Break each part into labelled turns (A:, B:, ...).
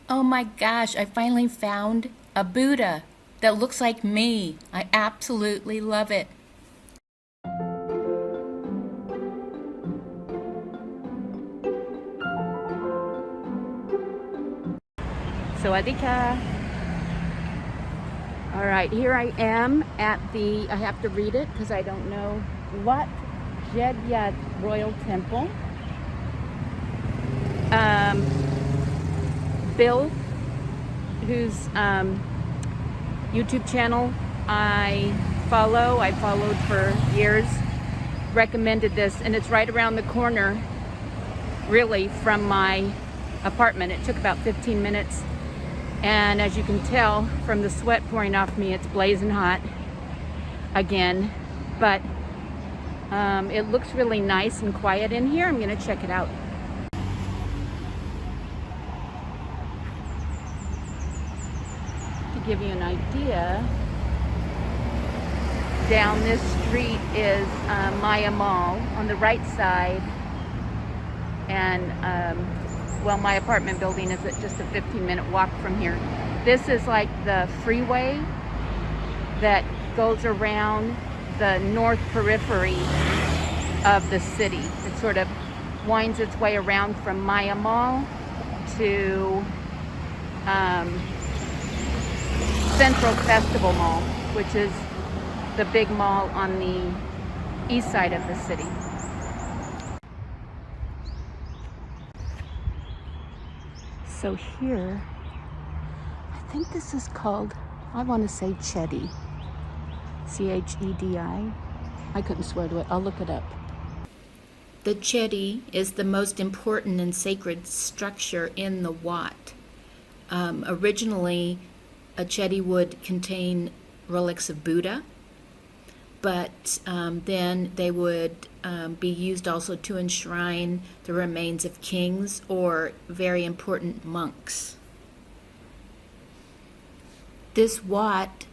A: Oh my gosh, I finally found a Buddha that looks like me. I absolutely love it. Sawadika. All right, here I am at the, I have to read it because I don't know, Wat Jed Yod Royal Temple. Bill, whose YouTube channel I followed for years, recommended this, and it's right around the corner, really, from my apartment. It took about 15 minutes, and as you can tell from the sweat pouring off me, it's blazing hot again, but it looks really nice and quiet in here. I'm gonna check it out. Give you an idea, down this street is Maya Mall on the right side, and well, my apartment building is at just a 15-minute walk from here. This is like the freeway that goes around the north periphery of the city. It sort of winds its way around from Maya Mall to Central Festival Mall, which is the big mall on the east side of the city. So here, I think this is called, I want to say Chedi, C-H-E-D-I. I couldn't swear to it. I'll look it up. The Chedi is the most important and sacred structure in the Wat. Originally, a Chedi would contain relics of Buddha, but then they would be used also to enshrine the remains of kings or very important monks. This Wat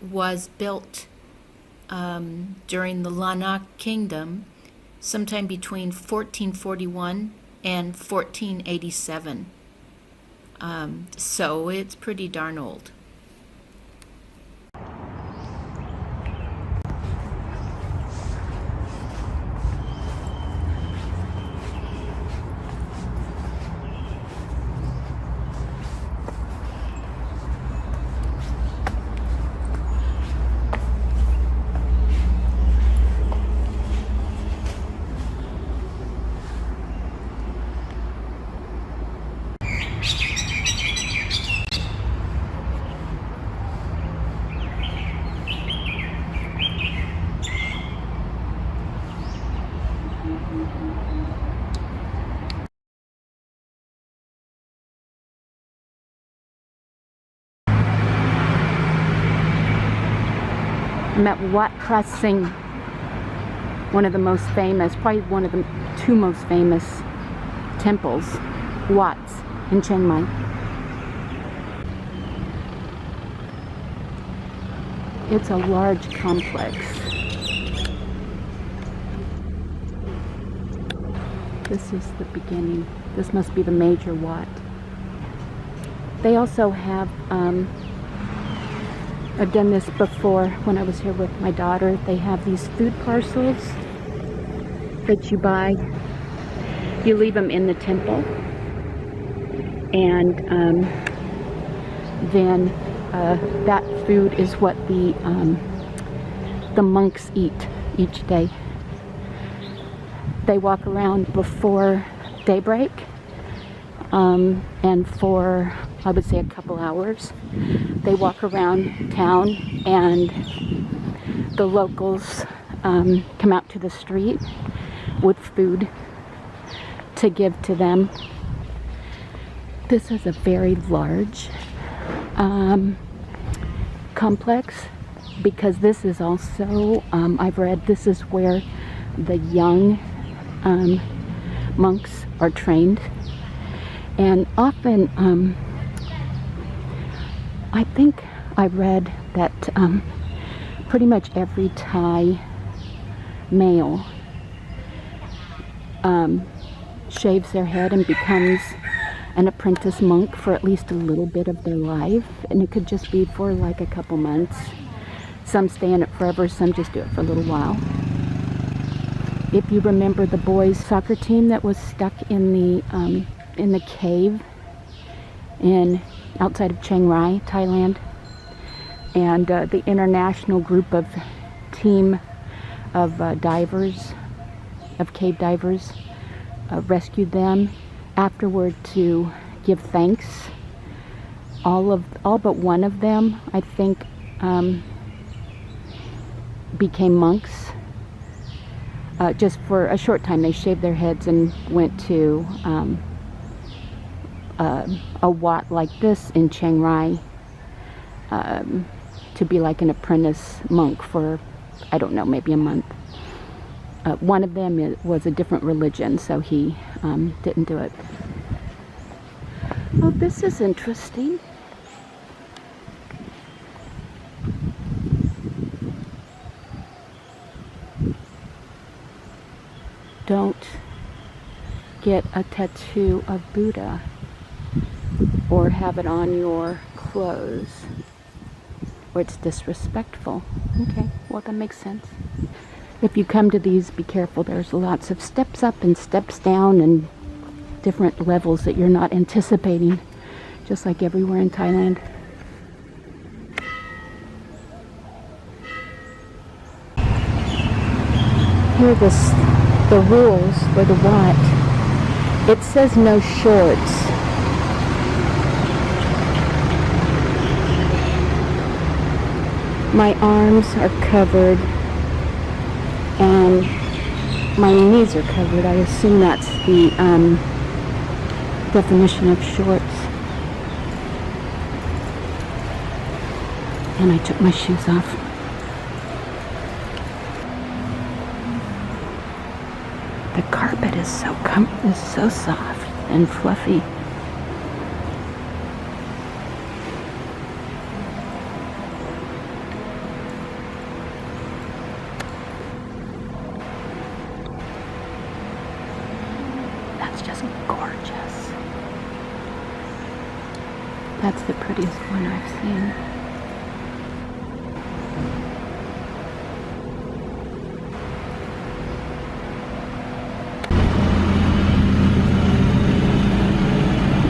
A: was built during the Lanka Kingdom, sometime between 1441 and 1487. So it's pretty darn old. I'm at Wat Phra Singh, one of the most famous, probably one of the two most famous temples, Wats, in Chiang Mai. It's a large complex. This is the beginning. This must be the major Wat. They also have, I've done this before when I was here with my daughter. They have these food parcels that you buy. You leave them in the temple, and then that food is what the monks eat each day. They walk around before daybreak, and for, I would say, a couple hours. They walk around town, and the locals come out to the street with food to give to them. This is a very large complex, because this is also, I've read, this is where the young monks are trained. And often, I think I read that pretty much every Thai male shaves their head and becomes
B: an apprentice monk for at least a little bit of their life, and it could just be for like a couple months. Some stay in it forever, some just do it for a little while. If you remember the boys' soccer team that was stuck in the cave outside of Chiang Mai, Thailand, and the international group of team of divers, of cave divers, rescued them afterward to give thanks. All but one of them, I think, became monks. Just for a short time. They shaved their heads and went to a Wat like this in Chiang Mai to be like an apprentice monk for, I don't know, maybe a month. One of them was a different religion, so he didn't do it. Oh, this is interesting. Don't get a tattoo of Buddha or have it on your clothes, or it's disrespectful. Okay, well, that makes sense. If you come to these, be careful. There's lots of steps up and steps down and different levels that you're not anticipating, just like everywhere in Thailand. Here are the rules for the Wat. It says no shorts. My arms are covered and my knees are covered. I assume that's the definition of shorts. And I took my shoes off. The carpet is so soft and fluffy. That's just gorgeous. That's the prettiest one I've seen.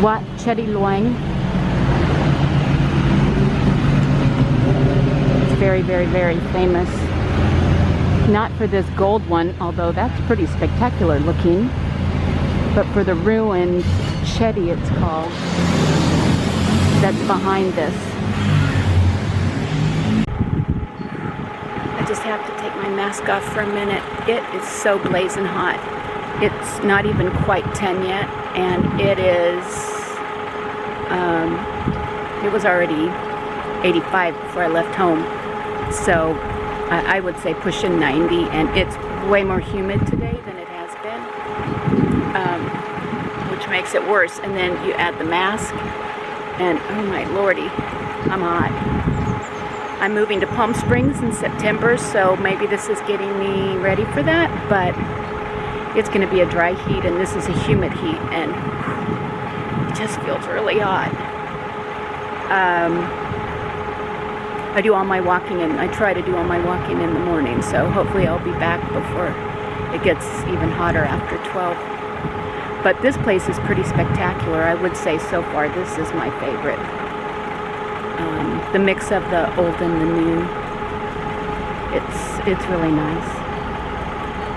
B: Wat Chedi Luang. It's very, very, very famous. Not for this gold one, although that's pretty spectacular looking, but for the ruined Chedi, it's called, that's behind this. I just have to take my mask off for a minute. It is so blazing hot. It's not even quite 10 yet, and it was already 85 before I left home, so I would say pushing 90, and it's way more humid today than it has been, which makes it worse. And then you add the mask, and oh my lordy, I'm hot. I'm moving to Palm Springs in September, so maybe this is getting me ready for that, but it's going to be a dry heat, and this is a humid heat, and it just feels really hot. I do all my walking, and I try to do all my walking in the morning, so hopefully I'll be back before it gets even hotter after 12. But this place is pretty spectacular. I would say so far this is my favorite. The mix of the old and the new. It's really nice.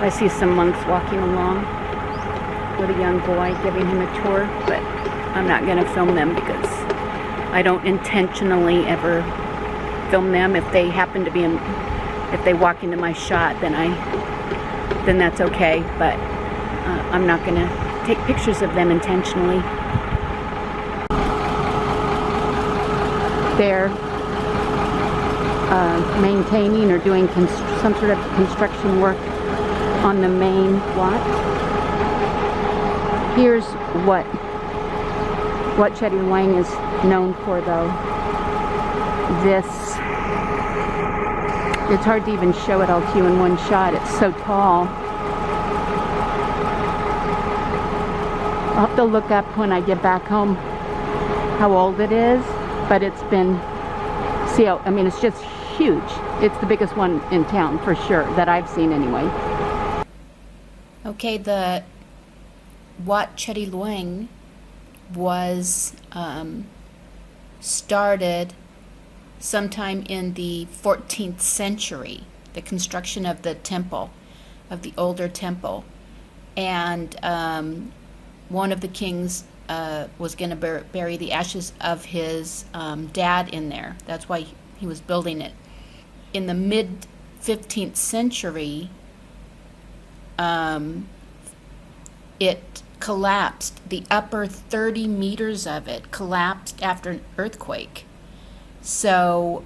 B: I see some monks walking along with a young boy, giving him a tour, but I'm not going to film them because I don't intentionally ever film them. If they happen to be if they walk into my shot, then that's okay, but I'm not going to take pictures of them intentionally. They're maintaining or doing some sort of construction work on the main Wat. Here's what Wat Chedi Luang is known for, though. It's hard to even show it all to you in one shot. It's so tall. I'll have to look up when I get back home how old it is, but it's been, I mean, it's just huge. It's the biggest one in town for sure, that I've seen anyway.
C: Okay, the Wat Chedi Luang was started sometime in the 14th century, the construction of the temple, of the older temple. And one of the kings was going to bury the ashes of his dad in there. That's why he was building it. In the mid 15th century, it collapsed. The upper 30 meters of it collapsed after an earthquake. So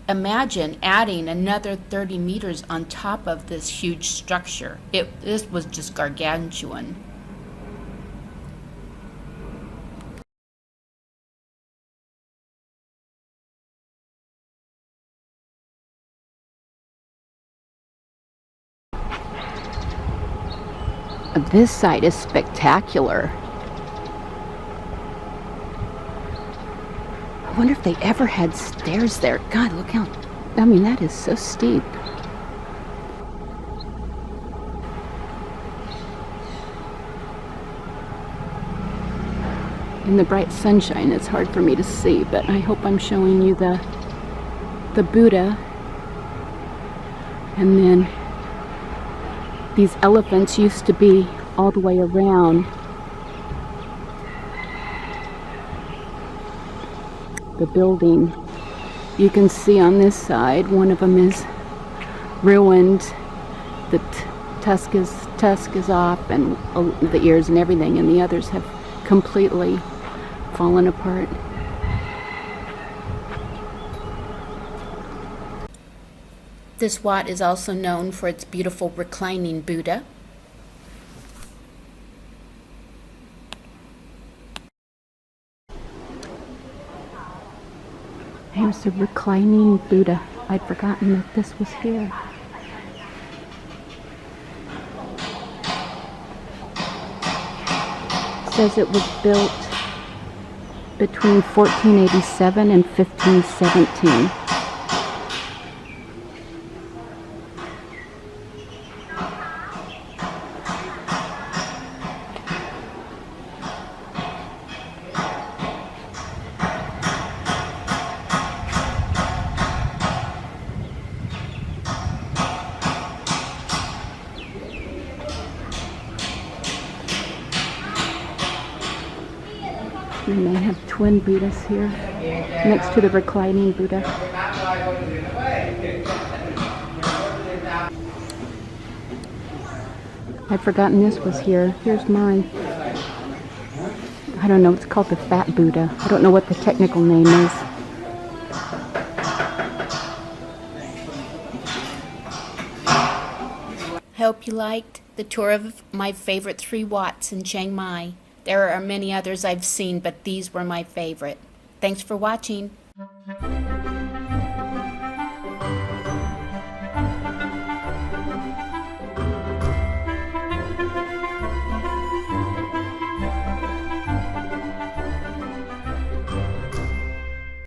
C: imagine adding another 30 meters on top of this huge structure. This was just gargantuan.
B: This site is spectacular. I wonder if they ever had stairs there. God, look how, I mean, that is so steep. In the bright sunshine, it's hard for me to see, but I hope I'm showing you the Buddha. And then these elephants used to be all the way around the building. You can see on this side, one of them is ruined. The tusk is off, and the ears and everything, and the others have completely fallen apart.
C: This Wat is also known for its beautiful reclining Buddha.
B: Here's the reclining Buddha. I'd forgotten that this was here. It says it was built between 1487 and 1517. And they have twin Buddhas here next to the reclining Buddha. I'd forgotten this was here. Here's mine. I don't know, it's called the Fat Buddha. I don't know what the technical name is.
C: I hope you liked the tour of my favorite 3 Wats in Chiang Mai. There are many others I've seen, but these were my favorite. Thanks for watching.